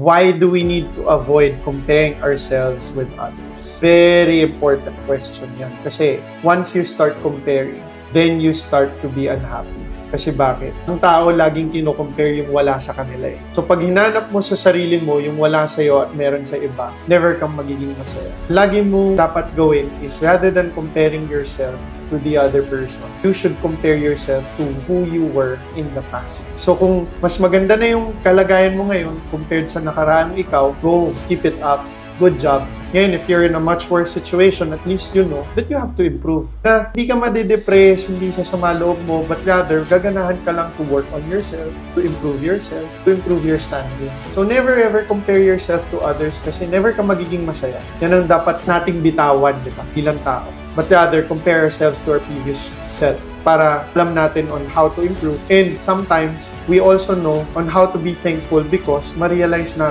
Why do we need to avoid comparing ourselves with others? Very important question yan. Kasi once you start comparing, then you start to be unhappy. Kasi bakit? Ang tao laging kino-compare yung wala sa kanila eh. So pag hinanap mo sa sarili mo yung wala sa'yo at meron sa iba, never kang magiging masaya. Lagi mo dapat gawin is rather than comparing yourself to the other person, you should compare yourself to who you were in the past. So kung mas maganda na yung kalagayan mo ngayon compared sa nakaraang ikaw, go, keep it up. Good job. Ngayon, if you're in a much worse situation, at least you know that you have to improve. Na hindi ka madidepress, hindi sa sama loob mo, but rather, gaganahan ka lang to work on yourself, to improve your standing. So never ever compare yourself to others kasi never ka magiging masaya. Yan ang dapat nating bitawan, di ba? Bilang tao. But rather, compare ourselves to our previous self para alam natin on how to improve. And sometimes, we also know on how to be thankful because ma-realize na